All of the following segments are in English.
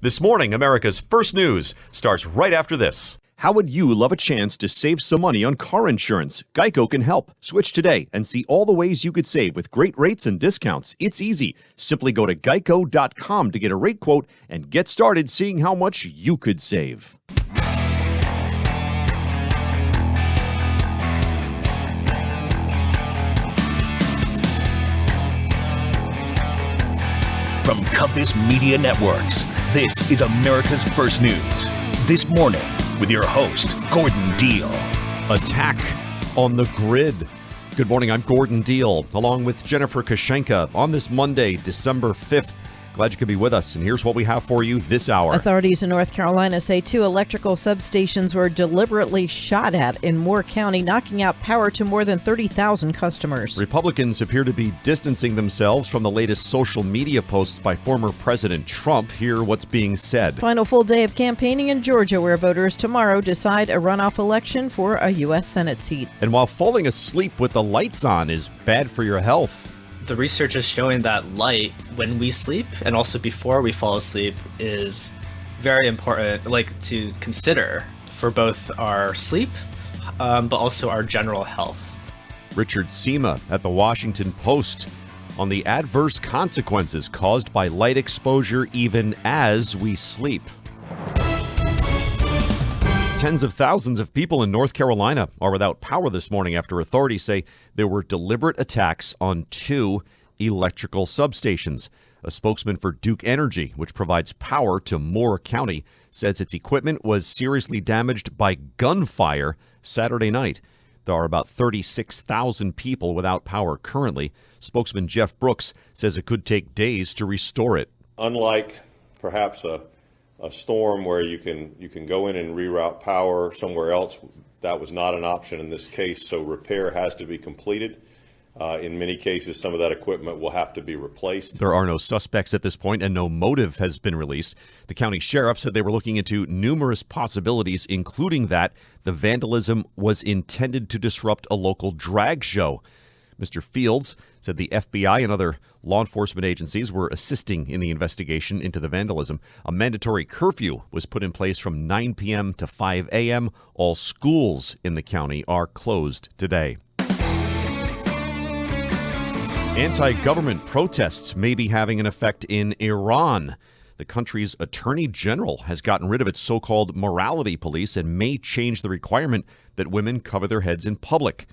This morning, America's First News starts right after this. How would you love a chance to save some money on car insurance? Geico can help. Switch today and see all the ways you could save with great rates and discounts. It's easy. Simply go to geico.com to get a rate quote and get started seeing how much you could save. From Compass Media Networks, this is America's First News. This morning, with your host, Gordon Deal. Attack on the grid. Good morning, I'm Gordon Deal, along with Jennifer Kashenka on this Monday, December 5th. Glad you could be with us, and here's what we have for you this hour. Authorities in North Carolina say 2 electrical substations were deliberately shot at in Moore County, knocking out power to more than 30,000 customers. Republicans appear to be distancing themselves from the latest social media posts by former President Trump. Hear what's being said. Final full day of campaigning in Georgia, where voters tomorrow decide a runoff election for a U.S. Senate seat. And while falling asleep with the lights on is bad for your health, the research is showing that light when we sleep and also before we fall asleep is very important, to consider for both our sleep, but also our general health. Richard Sima at the Washington Post on the adverse consequences caused by light exposure even as we sleep. Tens of thousands of people in North Carolina are without power this morning after authorities say there were deliberate attacks on 2 electrical substations. A spokesman for Duke Energy, which provides power to Moore County, says its equipment was seriously damaged by gunfire Saturday night. There are about 36,000 people without power currently. Spokesman Jeff Brooks says it could take days to restore it. Unlike perhaps a storm where you can go in and reroute power somewhere else, that was not an option in this case, so repair has to be completed. In many cases, some of that equipment will have to be replaced. There are no suspects at this point, and no motive has been released. The county sheriff said they were looking into numerous possibilities, including that the vandalism was intended to disrupt a local drag show. Mr. Fields said the FBI and other law enforcement agencies were assisting in the investigation into the vandalism. A mandatory curfew was put in place from 9 p.m. to 5 a.m. All schools in the county are closed today. Anti-government protests may be having an effect in Iran. The country's attorney general has gotten rid of its so-called morality police and may change the requirement that women cover their heads in public.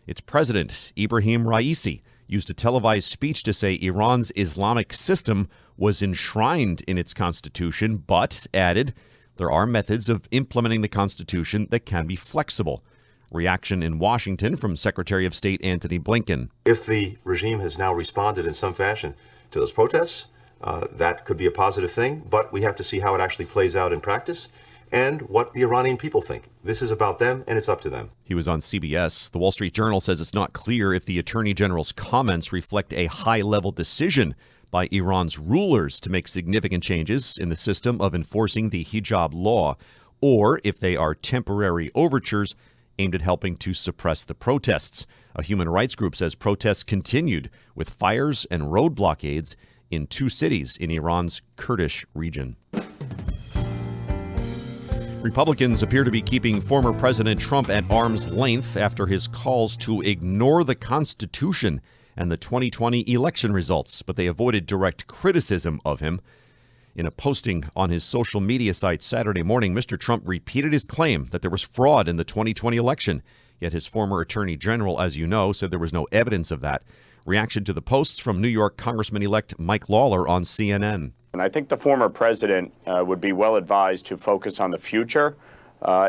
Its president, Ibrahim Raisi, used a televised speech to say Iran's Islamic system was enshrined in its constitution, but added there are methods of implementing the constitution that can be flexible. Reaction in Washington from Secretary of State Antony Blinken. If the regime has now responded in some fashion to those protests, that could be a positive thing, but we have to see how it actually plays out in practice and what the Iranian people think. This is about them, and it's up to them. He was on CBS. The Wall Street Journal says it's not clear if the Attorney General's comments reflect a high-level decision by Iran's rulers to make significant changes in the system of enforcing the hijab law, or if they are temporary overtures aimed at helping to suppress the protests. A human rights group says protests continued with fires and road blockades in 2 cities in Iran's Kurdish region. Republicans appear to be keeping former President Trump at arm's length after his calls to ignore the Constitution and the 2020 election results, but they avoided direct criticism of him. In a posting on his social media site Saturday morning, Mr. Trump repeated his claim that there was fraud in the 2020 election, yet his former attorney general, as you know, said there was no evidence of that. Reaction to the posts from New York Congressman-elect Mike Lawler on CNN. And I think the former president would be well advised to focus on the future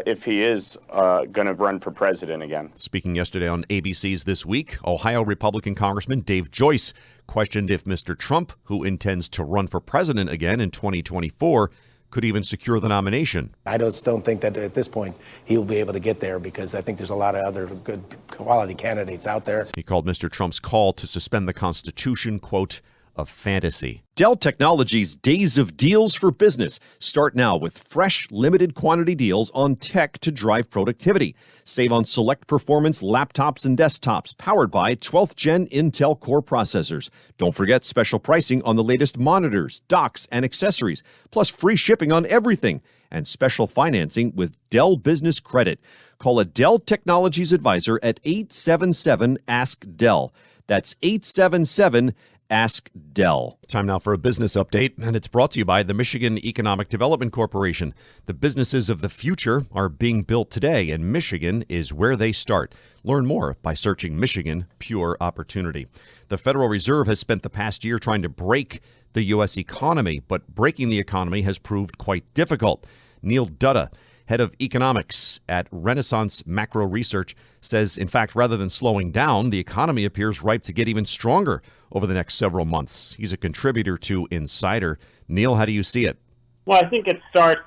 if he is going to run for president again. Speaking yesterday on ABC's This Week, Ohio Republican Congressman Dave Joyce questioned if Mr. Trump, who intends to run for president again in 2024, could even secure the nomination. I just don't think that at this point he'll be able to get there because I think there's a lot of other good quality candidates out there. He called Mr. Trump's call to suspend the Constitution, quote, of fantasy. Dell Technologies' Days of Deals for Business start now with fresh, limited quantity deals on tech to drive productivity. Save on select performance laptops and desktops powered by 12th Gen Intel Core processors. Don't forget special pricing on the latest monitors, docks, and accessories, plus free shipping on everything and special financing with Dell Business Credit. Call a Dell Technologies advisor at 877-ASK-DELL. That's 877-ASK-DELL. Time now for a business update, and it's brought to you by the Michigan Economic Development Corporation. The businesses of the future are being built today, and Michigan is where they start. Learn more by searching Michigan Pure Opportunity. The Federal Reserve has spent the past year trying to break the U.S. economy, but breaking the economy has proved quite difficult. Neil Dutta, head of economics at Renaissance Macro Research, says, in fact, rather than slowing down, the economy appears ripe to get even stronger over the next several months. He's a contributor to Insider. Neil, how do you see it? Well, I think it starts,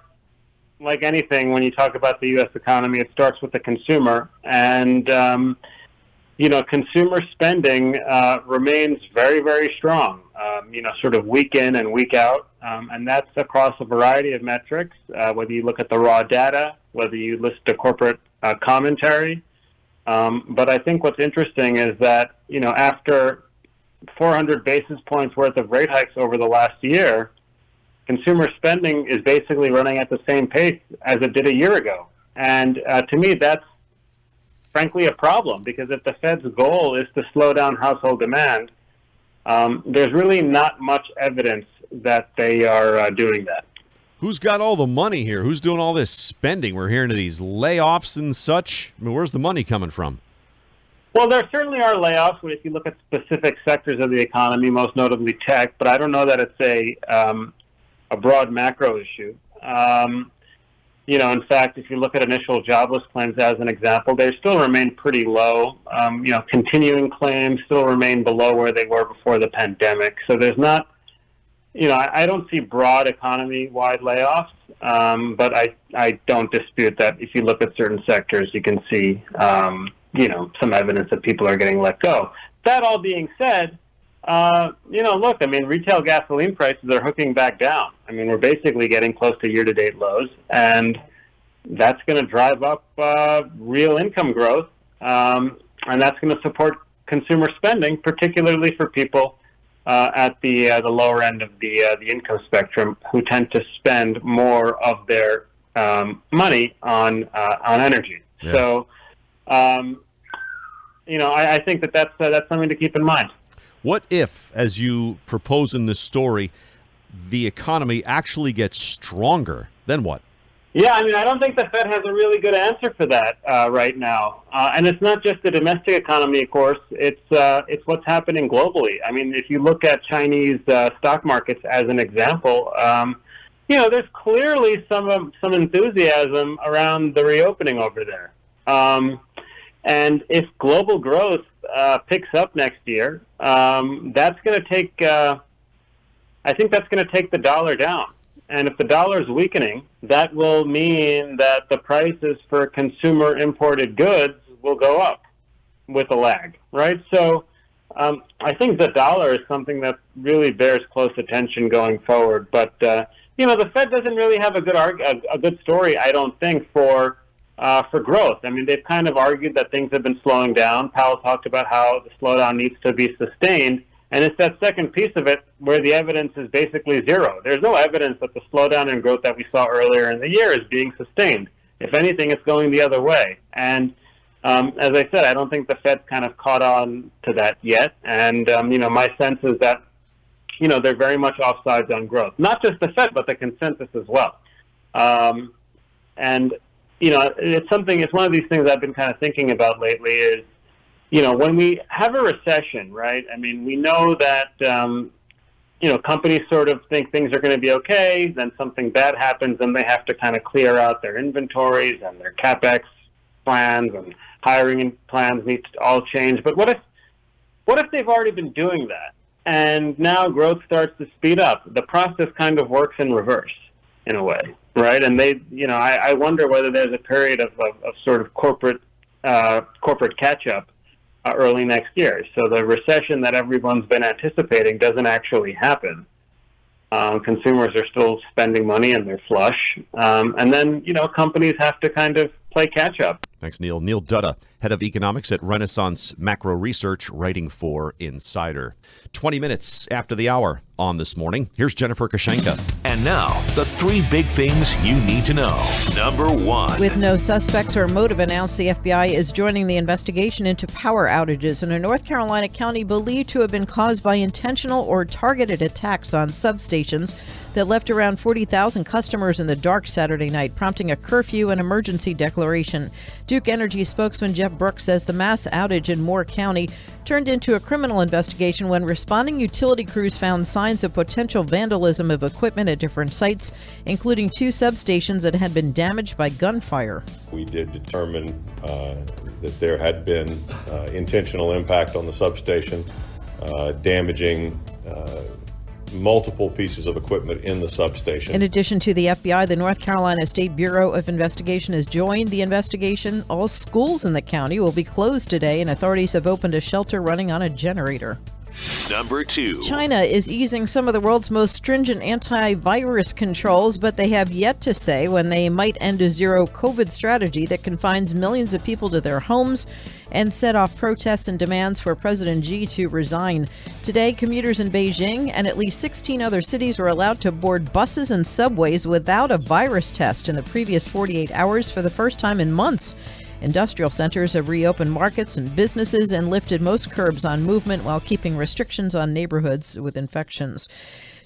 like anything, when you talk about the U.S. economy, it starts with the consumer. And, consumer spending remains very, very strong, sort of week in and week out. And that's across a variety of metrics, whether you look at the raw data, whether you listen to corporate commentary. But I think what's interesting is that, after 400 basis points worth of rate hikes over the last year, consumer spending is basically running at the same pace as it did a year ago. And to me, that's frankly a problem, because if the Fed's goal is to slow down household demand, there's really not much evidence that they are doing that. Who's got all the money here? Who's doing all this spending? We're hearing of these layoffs and such. I mean, where's the money coming from? Well, there certainly are layoffs if you look at specific sectors of the economy, most notably tech, but I don't know that it's a broad macro issue. In fact, if you look at initial jobless claims as an example, they still remain pretty low. Continuing claims still remain below where they were before the pandemic. So there's not, I don't see broad economy-wide layoffs, but I don't dispute that if you look at certain sectors, you can see, some evidence that people are getting let go. That all being said, retail gasoline prices are hooking back down. I mean, we're basically getting close to year-to-date lows, and that's going to drive up real income growth, and that's going to support consumer spending, particularly for people at the lower end of the income spectrum, who tend to spend more of their money on energy. Yeah. So, I think that's something to keep in mind. What if, as you propose in this story, the economy actually gets stronger? Then what? Yeah, I don't think the Fed has a really good answer for that right now. And it's not just the domestic economy, of course. It's what's happening globally. I mean, if you look at Chinese stock markets as an example, there's clearly some enthusiasm around the reopening over there. And if global growth picks up next year, that's going to take. I think that's going to take the dollar down. And if the dollar is weakening, that will mean that the prices for consumer imported goods will go up with a lag, right? So I think the dollar is something that really bears close attention going forward. But the Fed doesn't really have a good story, I don't think, for growth. I mean, they've kind of argued that things have been slowing down. Powell talked about how the slowdown needs to be sustained. And it's that second piece of it where the evidence is basically zero. There's no evidence that the slowdown in growth that we saw earlier in the year is being sustained. If anything, it's going the other way. And as I said, I don't think the Fed's kind of caught on to that yet. And, my sense is that, they're very much offsides on growth. Not just the Fed, but the consensus as well. It's one of these things I've been kind of thinking about lately is, when we have a recession, right? I mean, we know that, companies sort of think things are going to be okay, then something bad happens and they have to kind of clear out their inventories and their CapEx plans and hiring plans need to all change. But what if they've already been doing that and now growth starts to speed up? The process kind of works in reverse in a way, right? And I wonder whether there's a period of sort of corporate catch-up early next year. So the recession that everyone's been anticipating doesn't actually happen. Consumers are still spending money and they're flush. And then, companies have to kind of play catch up. Thanks, Neil. Neil Dutta, head of economics at Renaissance Macro Research, writing for Insider. 20 minutes after the hour on This Morning, here's Jennifer Kashenka. And now, the three big things you need to know. Number one. With no suspects or motive announced, the FBI is joining the investigation into power outages in a North Carolina county believed to have been caused by intentional or targeted attacks on substations that left around 40,000 customers in the dark Saturday night, prompting a curfew and emergency declaration. Duke Energy spokesman Jeff Brooks says the mass outage in Moore County turned into a criminal investigation when responding utility crews found signs of potential vandalism of equipment at different sites, including 2 substations that had been damaged by gunfire. We did determine that there had been intentional impact on the substation, damaging multiple pieces of equipment in the substation. In addition to the FBI, the North Carolina State Bureau of Investigation has joined the investigation. All schools in the county will be closed today, and authorities have opened a shelter running on a generator. Number two. China is easing some of the world's most stringent antivirus controls, but they have yet to say when they might end a zero COVID strategy that confines millions of people to their homes and set off protests and demands for President Xi to resign. Today, commuters in Beijing and at least 16 other cities were allowed to board buses and subways without a virus test in the previous 48 hours for the first time in months. Industrial centers have reopened markets and businesses and lifted most curbs on movement while keeping restrictions on neighborhoods with infections.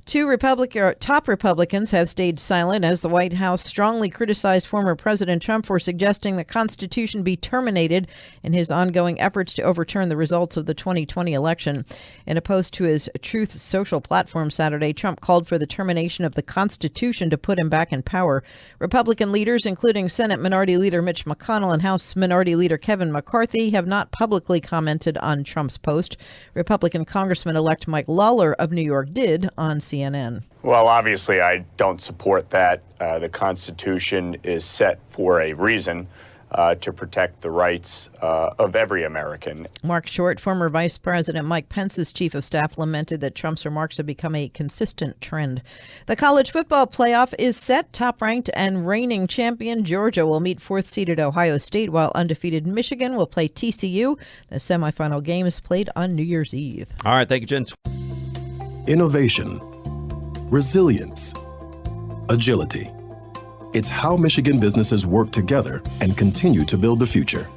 2 top Republicans have stayed silent as the White House strongly criticized former President Trump for suggesting the Constitution be terminated in his ongoing efforts to overturn the results of the 2020 election. In a post to his Truth Social platform Saturday, Trump called for the termination of the Constitution to put him back in power. Republican leaders, including Senate Minority Leader Mitch McConnell and House Minority Leader Kevin McCarthy, have not publicly commented on Trump's post. Republican Congressman-elect Mike Lawler of New York did on CNN. Well, obviously, I don't support that. The Constitution is set for a reason, to protect the rights of every American. Mark Short, former Vice President Mike Pence's chief of staff, lamented that Trump's remarks have become a consistent trend. The college football playoff is set. Top-ranked and reigning champion Georgia will meet 4th-seeded Ohio State, while undefeated Michigan will play TCU. The semifinal game is played on New Year's Eve. All right, thank you, Jen. Innovation, resilience, agility. It's how Michigan businesses work together and continue to build the future.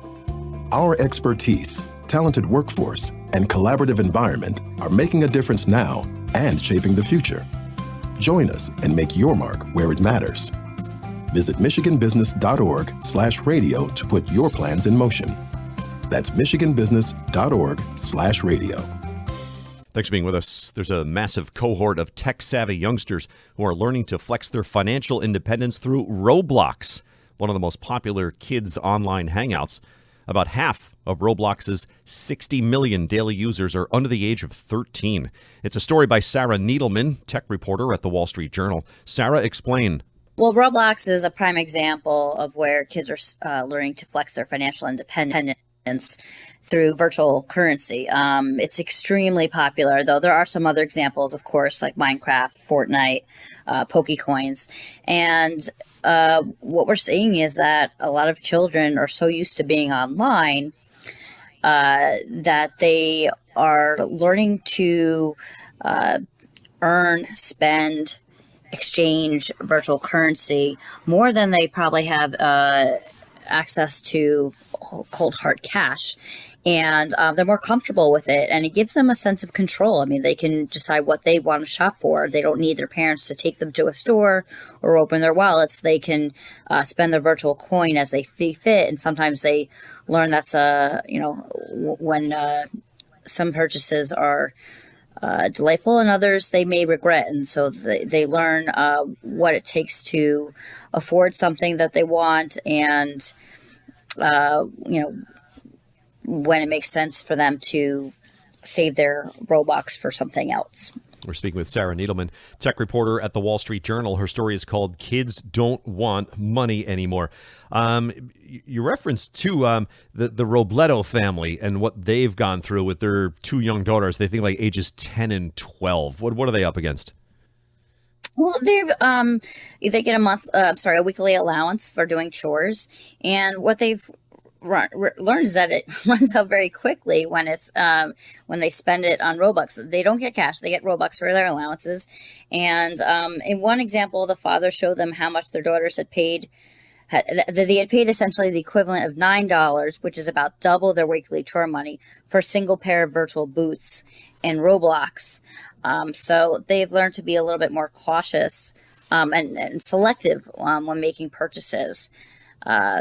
Our expertise, talented workforce, and collaborative environment are making a difference now and shaping the future. Join us and make your mark where it matters. Visit michiganbusiness.org/radio to put your plans in motion. That's michiganbusiness.org/radio. Thanks for being with us. There's a massive cohort of tech-savvy youngsters who are learning to flex their financial independence through Roblox, one of the most popular kids' online hangouts. About half of Roblox's 60 million daily users are under the age of 13. It's a story by Sarah Needleman, tech reporter at the Wall Street Journal. Sarah, explain. Well, Roblox is a prime example of where kids are learning to flex their financial independence through virtual currency. It's extremely popular, though there are some other examples, of course, like Minecraft, Fortnite, Pokecoins. And what we're seeing is that a lot of children are so used to being online that they are learning to earn, spend, exchange virtual currency more than they probably have access to cold hard cash. And they're more comfortable with it, and it gives them a sense of control. I mean, they can decide what they want to shop for. They don't need their parents to take them to a store or open their wallets. They can spend their virtual coin as they see fit, and sometimes they learn that's when some purchases are delightful, and others they may regret, and so they learn what it takes to afford something that they want, and when it makes sense for them to save their Robux for something else. We're speaking with Sarah Needleman, tech reporter at the Wall Street Journal. Her story is called Kids Don't Want Money Anymore. You referenced to the Robledo family and what they've gone through with their two young daughters. They think like ages 10 and 12. What are they up against? Well, they get a weekly allowance for doing chores, and what they've learned is that it runs out very quickly when they spend it on Robux. They don't get cash; they get Robux for their allowances. And in one example, the father showed them how much their daughters had paid. They had paid essentially the equivalent of $9, which is about double their weekly chore money, for a single pair of virtual boots in Roblox. So they've learned to be a little bit more cautious and selective when making purchases,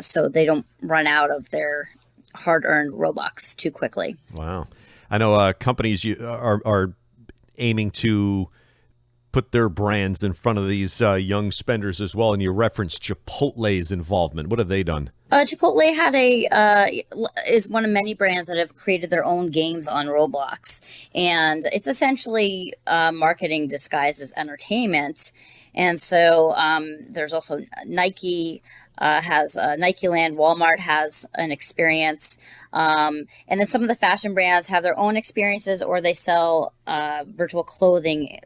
so they don't run out of their hard-earned Robux too quickly. Wow. I know companies are aiming to put their brands in front of these young spenders as well, and you referenced Chipotle's involvement. What have they done? Chipotle is one of many brands that have created their own games on Roblox, and it's essentially marketing disguised as entertainment. And so there's also Nike has Nike Land, Walmart has an experience, and then some of the fashion brands have their own experiences, or they sell virtual clothing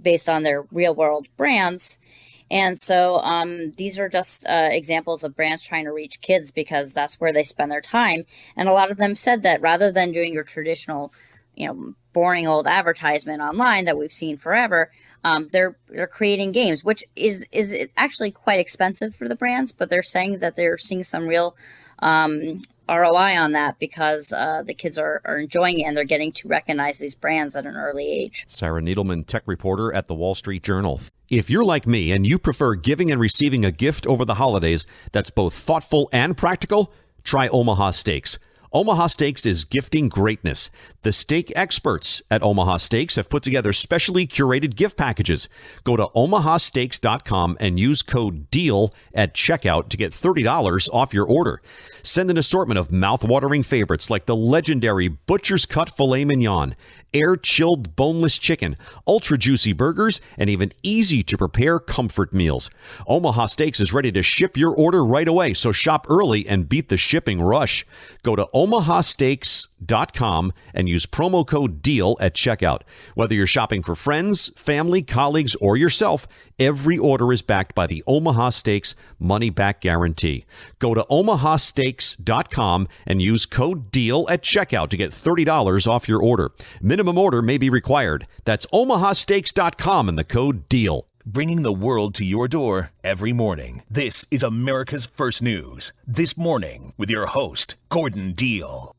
based on their real world brands. And so these are just examples of brands trying to reach kids because that's where they spend their time. And a lot of them said that rather than doing your traditional, boring old advertisement online that we've seen forever, they're creating games, which is actually quite expensive for the brands. But they're saying that they're seeing some real ROI on that because the kids are enjoying it and they're getting to recognize these brands at an early age. Sarah Needleman, tech reporter at the Wall Street Journal. If you're like me and you prefer giving and receiving a gift over the holidays that's both thoughtful and practical, try Omaha Steaks. Omaha Steaks is gifting greatness. The steak experts at Omaha Steaks have put together specially curated gift packages. Go to omahasteaks.com and use code DEAL at checkout to get $30 off your order. Send an assortment of mouth-watering favorites like the legendary Butcher's Cut Filet Mignon, air-chilled boneless chicken, ultra-juicy burgers, and even easy-to-prepare comfort meals. Omaha Steaks is ready to ship your order right away, so shop early and beat the shipping rush. Go to omahasteaks.com and use promo code DEAL at checkout. Whether you're shopping for friends, family, colleagues, or yourself, every order is backed by the Omaha Steaks money-back guarantee. Go to omahasteaks.com and use code DEAL at checkout to get $30 off your order. Minimum order may be required. That's omahasteaks.com and the code DEAL. Bringing the world to your door every morning. This is America's First News. This morning with your host, Gordon Deal.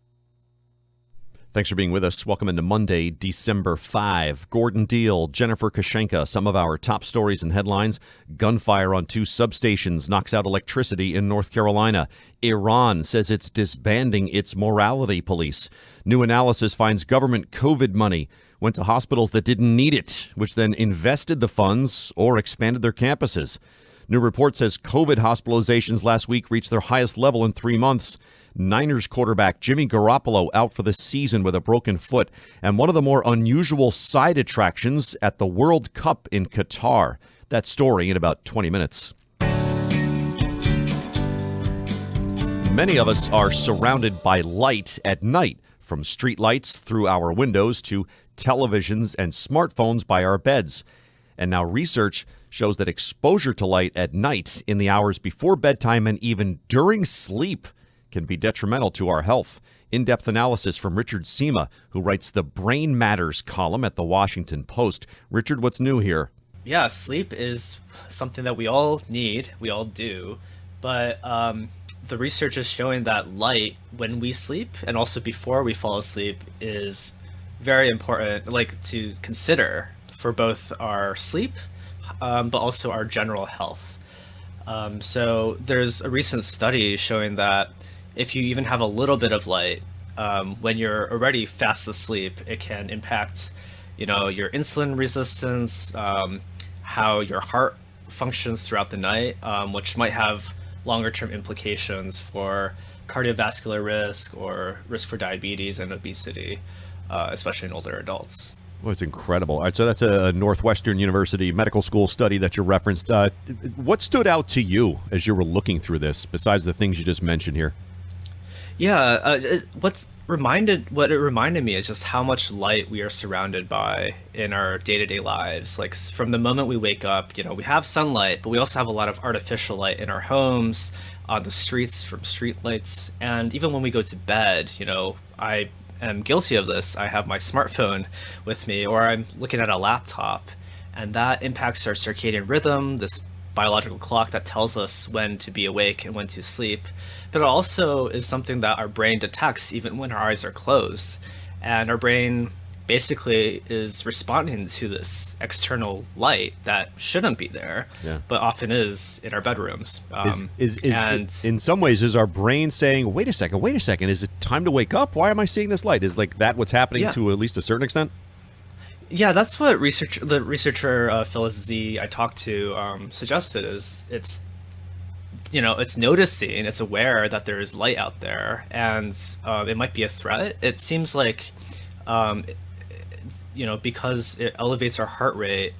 Thanks for being with us. Welcome into Monday, December 5. Gordon Deal, Jennifer Kashenka, some of our top stories and headlines. Gunfire on 2 substations knocks out electricity in North Carolina. Iran says it's disbanding its morality police. New analysis finds government COVID money went to hospitals that didn't need it, which then invested the funds or expanded their campuses. New report says COVID hospitalizations last week reached their highest level in 3 months. Niners quarterback Jimmy Garoppolo out for the season with a broken foot, and one of the more unusual side attractions at the World Cup in Qatar. That story in about 20 minutes. Many of us are surrounded by light at night, from street lights through our windows to televisions and smartphones by our beds. And now research shows that exposure to light at night in the hours before bedtime and even during sleep can be detrimental to our health. In-depth analysis from Richard Sima, who writes the Brain Matters column at the Washington Post. Richard, what's new here? Yeah, sleep is something that we all need, we all do, but the research is showing that light when we sleep and also before we fall asleep is very important, to consider for both our sleep, but also our general health. So there's a recent study showing that if you even have a little bit of light, when you're already fast asleep, it can impact, your insulin resistance, how your heart functions throughout the night, which might have longer-term implications for cardiovascular risk or risk for diabetes and obesity, especially in older adults. Well, it's incredible. All right, so that's a Northwestern University medical school study that you referenced. What stood out to you as you were looking through this, besides the things you just mentioned here? Yeah, what it reminded me is just how much light we are surrounded by in our day-to-day lives. Like from the moment we wake up, we have sunlight, but we also have a lot of artificial light in our homes, on the streets from street lights, and even when we go to bed, I am guilty of this. I have my smartphone with me, or I'm looking at a laptop, and that impacts our circadian rhythm, this biological clock that tells us when to be awake and when to sleep. But it also is something that our brain detects even when our eyes are closed. And our brain basically is responding to this external light that shouldn't be there, but often is in our bedrooms. In some ways, is our brain saying, wait a second, is it time to wake up? Why am I seeing this light? Is that what's happening to at least a certain extent? Yeah, that's what the researcher Phyllis Z I talked to suggested. Is it's noticing, it's aware that there is light out there, and it might be a threat. It seems like because it elevates our heart rate.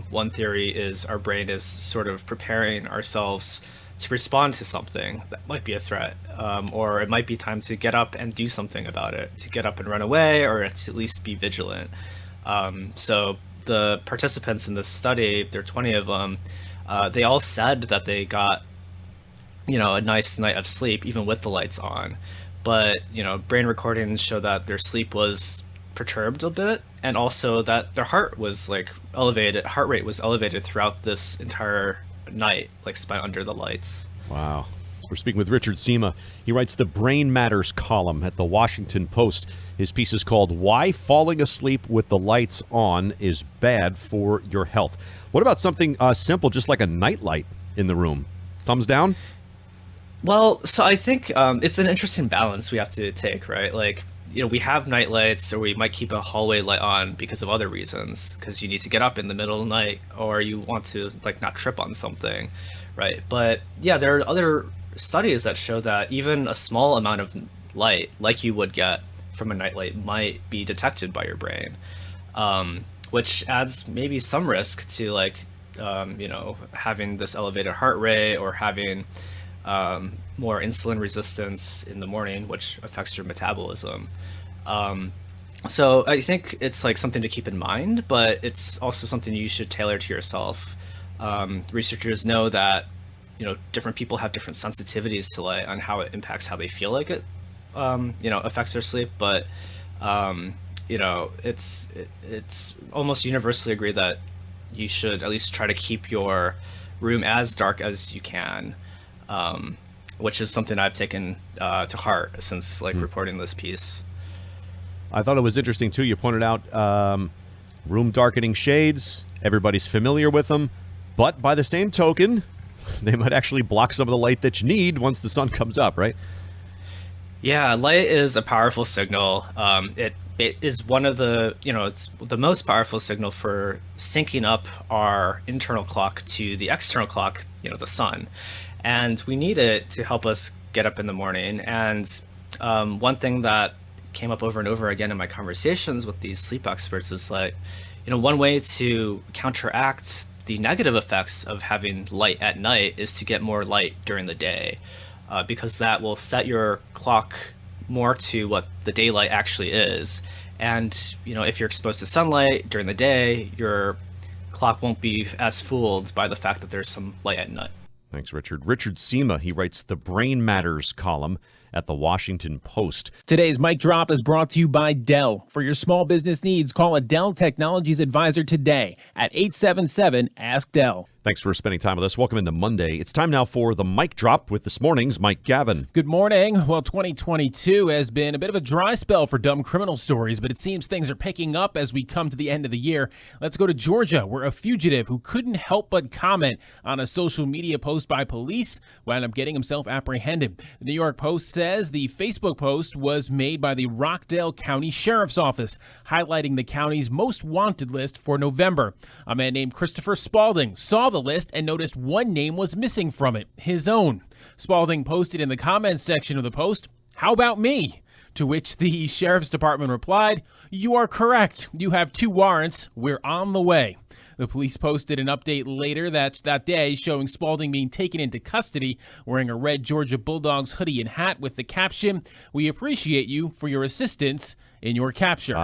One theory is our brain is sort of preparing ourselves to respond to something that might be a threat, or it might be time to get up and do something about it, to get up and run away, or to at least be vigilant. So the participants in this study, there are 20 of them, they all said that they got, a nice night of sleep, even with the lights on. But, brain recordings show that their sleep was perturbed a bit, and also that their heart rate was elevated throughout this entire night, spent under the lights. Wow. We're speaking with Richard Sima. He writes the Brain Matters column at the Washington Post. His piece is called Why Falling Asleep with the Lights On is Bad for Your Health. What about something simple, just like a nightlight in the room? Thumbs down? Well, so I think it's an interesting balance we have to take, right? We have night lights, or we might keep a hallway light on because of other reasons, because you need to get up in the middle of the night, or you want to not trip on something, right? But yeah, there are other studies that show that even a small amount of light, like you would get from a nightlight, might be detected by your brain, which adds maybe some risk to having this elevated heart rate, or having more insulin resistance in the morning, which affects your metabolism. So I think it's something to keep in mind, but it's also something you should tailor to yourself. Researchers know that different people have different sensitivities to light on how it impacts how they feel like it affects their sleep, but it's almost universally agreed that you should at least try to keep your room as dark as you can, which is something I've taken to heart since reporting this piece. I thought it was interesting too. You pointed out room darkening shades. Everybody's familiar with them, but by the same token, they might actually block some of the light that you need once the sun comes up, right? Yeah, light is a powerful signal. It is one of the, it's the most powerful signal for syncing up our internal clock to the external clock, the sun. And we need it to help us get up in the morning. And one thing that came up over and over again in my conversations with these sleep experts is one way to counteract the negative effects of having light at night is to get more light during the day, because that will set your clock more to what the daylight actually is. And, if you're exposed to sunlight during the day, your clock won't be as fooled by the fact that there's some light at night. Thanks, Richard. Richard Sima, he writes the Brain Matters column at the Washington Post. Today's Mic Drop is brought to you by Dell. For your small business needs, call a Dell Technologies advisor today at 877-ASK-DELL. Thanks for spending time with us. Welcome into Monday. It's time now for the Mic Drop with this morning's Mike Gavin. Good morning. Well, 2022 has been a bit of a dry spell for dumb criminal stories, but it seems things are picking up as we come to the end of the year. Let's go to Georgia, where a fugitive who couldn't help but comment on a social media post by police wound up getting himself apprehended. The New York Post says the Facebook post was made by the Rockdale County Sheriff's Office, highlighting the county's most wanted list for November. A man named Christopher Spalding saw the list and noticed one name was missing from it, his own. Spalding posted in the comments section of the post, How about me? To which the sheriff's department replied, "You are correct. You have 2 warrants. We're on the way." The police posted an update later that day showing Spalding being taken into custody wearing a red Georgia Bulldogs hoodie and hat with the caption, "We appreciate you for your assistance in your capture."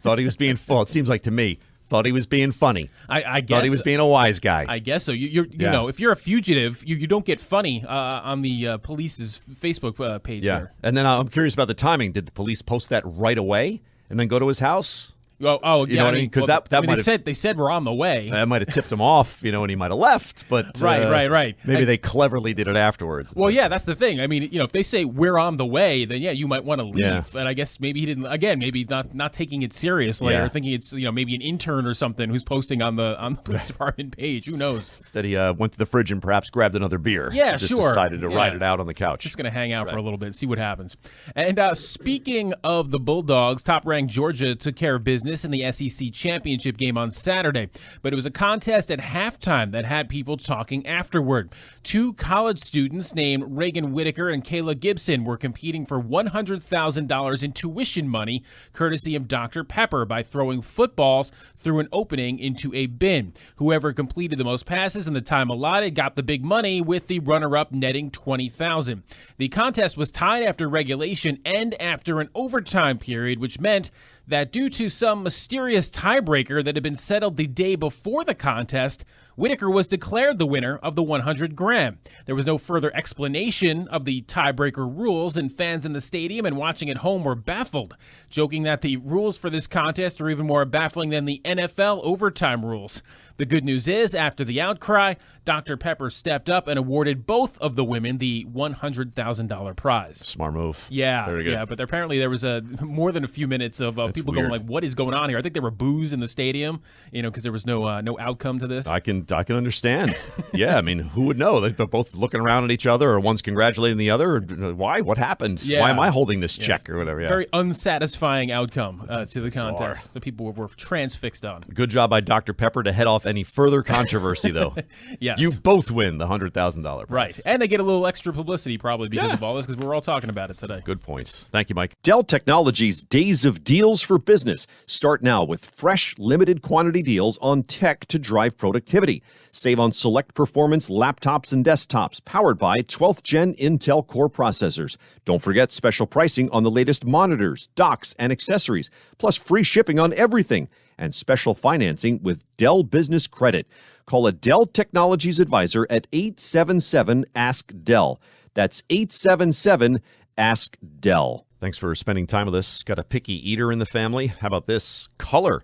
Thought he was being full. It seems like to me. Thought he was being funny. I guess. Thought he was being a wise guy. I guess so. You know, if you're a fugitive, you don't get funny on the police's Facebook page. Yeah. There. And then I'm curious about the timing. Did the police post that right away and then go to his house? Oh, you know what I mean? Because they said we're on the way. That might have tipped him off, and he might have left. But right. Maybe they cleverly did it afterwards. Well, yeah, that's the thing. I mean, if they say we're on the way, then yeah, you might want to leave. Yeah. And I guess maybe he didn't. Again, maybe not taking it seriously, or thinking it's maybe an intern or something who's posting on the police department page. Who knows? Instead, he went to the fridge and perhaps grabbed another beer. Yeah, just sure. Decided to ride it out on the couch. Just gonna hang out for a little bit, see what happens. And speaking of the Bulldogs, top-ranked Georgia took care of business in the SEC championship game on Saturday, but it was a contest at halftime that had people talking afterward. 2 college students named Reagan Whitaker and Kayla Gibson were competing for $100,000 in tuition money, courtesy of Dr. Pepper, by throwing footballs through an opening into a bin. Whoever completed the most passes in the time allotted got the big money, with the runner-up netting $20,000. The contest was tied after regulation and after an overtime period, which meant that due to some mysterious tiebreaker that had been settled the day before the contest, Whitaker was declared the winner of the 100 grand. There was no further explanation of the tiebreaker rules, and fans in the stadium and watching at home were baffled, joking that the rules for this contest are even more baffling than the NFL overtime rules. The good news is, after the outcry, Dr. Pepper stepped up and awarded both of the women the $100,000 prize. Smart move. Yeah, Very good. yeah, but apparently there was more than a few minutes of people weird. going like, "What is going on here?" I think there were boos in the stadium, because there was no outcome to this. I can understand. Yeah, I mean, who would know? They're both looking around at each other, or one's congratulating the other. Or, why? What happened? Yeah. Why am I holding this check or whatever? Yeah. Very unsatisfying outcome to the contest. The people were transfixed on. Good job by Dr. Pepper to head off any further controversy, though. Yes. You both win the $100,000 prize. Right. And they get a little extra publicity probably because of all this, because we're all talking about it today. Good points. Thank you, Mike. Dell Technologies Days of Deals for Business. Start now with fresh, limited quantity deals on tech to drive productivity. Save on select performance laptops and desktops powered by 12th Gen Intel Core processors. Don't forget special pricing on the latest monitors, docks, and accessories, plus free shipping on everything, and special financing with Dell Business Credit. Call a Dell Technologies advisor at 877-ASK-DELL. That's 877-ASK-DELL. Thanks for spending time with us. Got a picky eater in the family? How about this? Color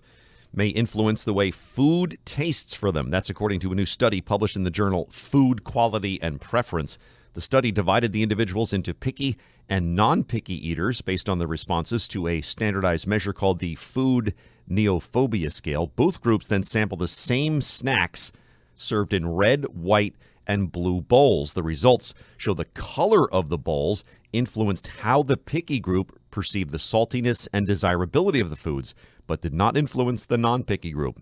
may influence the way food tastes for them. That's according to a new study published in the journal Food Quality and Preference. The study divided the individuals into picky and non-picky eaters based on their responses to a standardized measure called the Food Neophobia Scale. Both groups then sampled the same snacks served in red, white, and blue bowls. The results show the color of the bowls influenced how the picky group perceived the saltiness and desirability of the foods, but did not influence the non-picky group.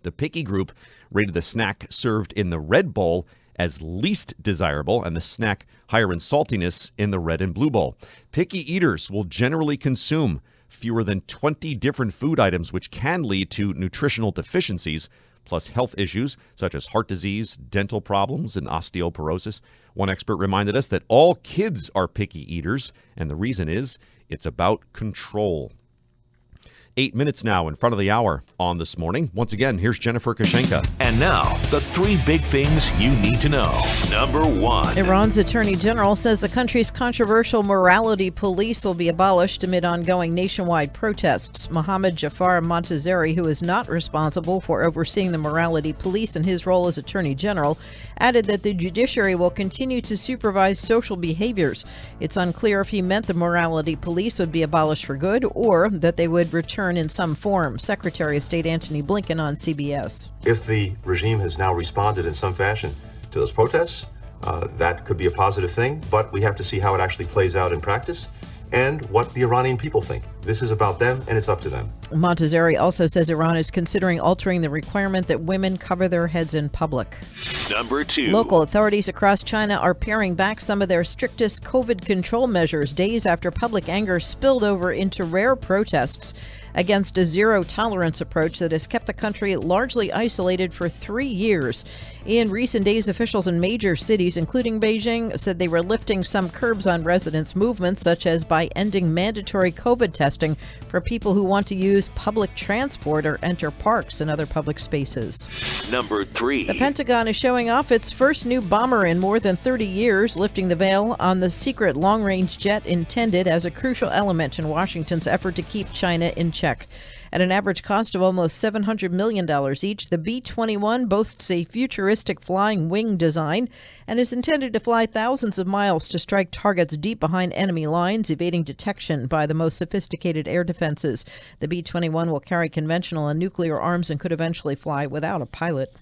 The picky group rated the snack served in the red bowl as least desirable, and the snack higher in saltiness in the red and blue bowl. Picky eaters will generally consume fewer than 20 different food items, which can lead to nutritional deficiencies, plus health issues such as heart disease, dental problems, and osteoporosis. One expert reminded us that all kids are picky eaters, and the reason is it's about control. 8 minutes now in front of the hour on This Morning. Once again, here's Jennifer Kashenka. And now, the 3 big things you need to know. Number 1. Iran's attorney general says the country's controversial morality police will be abolished amid ongoing nationwide protests. Mohammad Jafar Montazeri, who is not responsible for overseeing the morality police in his role as attorney general, added that the judiciary will continue to supervise social behaviors. It's unclear if he meant the morality police would be abolished for good or that they would return in some form. Secretary of State Antony Blinken on CBS. If the regime has now responded in some fashion to those protests, that could be a positive thing, but we have to see how it actually plays out in practice and what the Iranian people think. This is about them, and it's up to them. Montazeri also says Iran is considering altering the requirement that women cover their heads in public. Number 2. Local authorities across China are paring back some of their strictest COVID control measures days after public anger spilled over into rare protests against a zero-tolerance approach that has kept the country largely isolated for 3 years. In recent days, officials in major cities, including Beijing, said they were lifting some curbs on residents' movements, such as by ending mandatory COVID testing for people who want to use public transport or enter parks and other public spaces. Number 3. The Pentagon is showing off its first new bomber in more than 30 years, lifting the veil on the secret long-range jet intended as a crucial element in Washington's effort to keep China in check. At an average cost of almost $700 million each, the B-21 boasts a futuristic flying wing design and is intended to fly thousands of miles to strike targets deep behind enemy lines, evading detection by the most sophisticated air defenses. The B-21 will carry conventional and nuclear arms and could eventually fly without a pilot.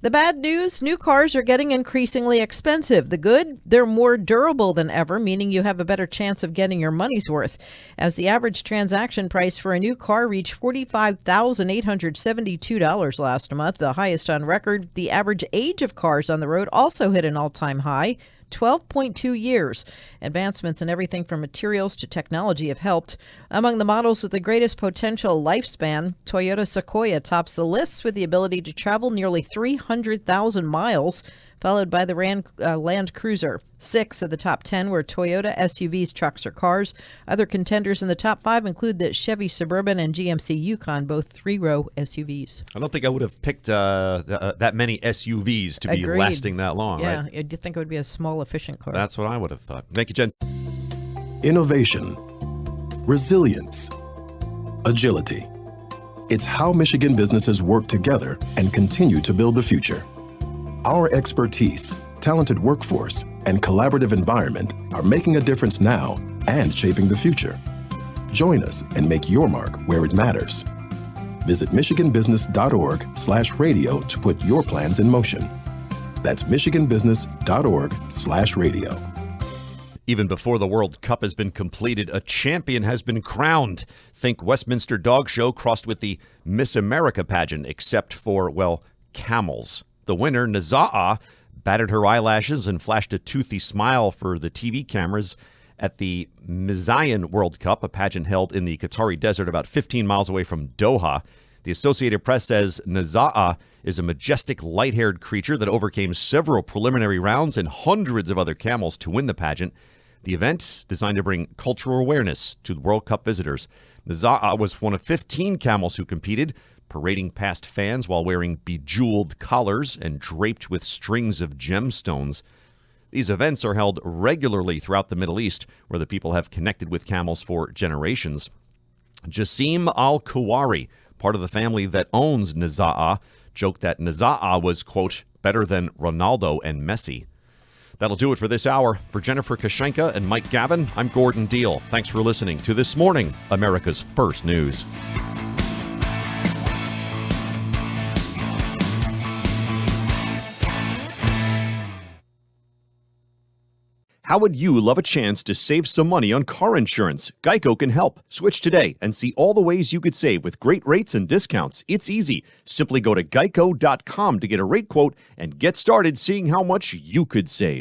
The bad news, new cars are getting increasingly expensive. The good, they're more durable than ever, meaning you have a better chance of getting your money's worth. As the average transaction price for a new car reached $45,872 last month, the highest on record, the average age of cars on the road also hit an all-time high, 12.2 years. Advancements in everything from materials to technology have helped. Among the models with the greatest potential lifespan, Toyota Sequoia tops the list with the ability to travel nearly 300,000 miles, followed by the Land Cruiser. 6 of the top 10 were Toyota SUVs, trucks, or cars. Other contenders in the top 5 include the Chevy Suburban and GMC Yukon, both 3-row SUVs. I don't think I would have picked that many SUVs to be Agreed. lasting that long. Yeah, right? you'd think it would be a small, efficient car. That's what I would have thought. Thank you, Jen. Innovation, resilience, agility. It's how Michigan businesses work together and continue to build the future. Our expertise, talented workforce, and collaborative environment are making a difference now and shaping the future. Join us and make your mark where it matters. Visit michiganbusiness.org/radio to put your plans in motion. That's michiganbusiness.org/radio. Even before the World Cup has been completed, a champion has been crowned. Think Westminster Dog Show crossed with the Miss America pageant, except for, well, camels. The winner, Naza'a, batted her eyelashes and flashed a toothy smile for the TV cameras at the Mizayan World Cup, a pageant held in the Qatari desert about 15 miles away from Doha. The Associated Press says Naza'a is a majestic, light-haired creature that overcame several preliminary rounds and hundreds of other camels to win the pageant. The event, designed to bring cultural awareness to World Cup visitors. Naza'a was one of 15 camels who competed, parading past fans while wearing bejeweled collars and draped with strings of gemstones. These events are held regularly throughout the Middle East, where the people have connected with camels for generations. Jassim Al-Kuwari, part of the family that owns Naza'a, joked that Naza'a was, quote, better than Ronaldo and Messi. That'll do it for this hour. For Jennifer Kashenka and Mike Gavin, I'm Gordon Deal. Thanks for listening to This Morning, America's First News. How would you love a chance to save some money on car insurance? Geico can help. Switch today and see all the ways you could save with great rates and discounts. It's easy. Simply go to geico.com to get a rate quote and get started seeing how much you could save.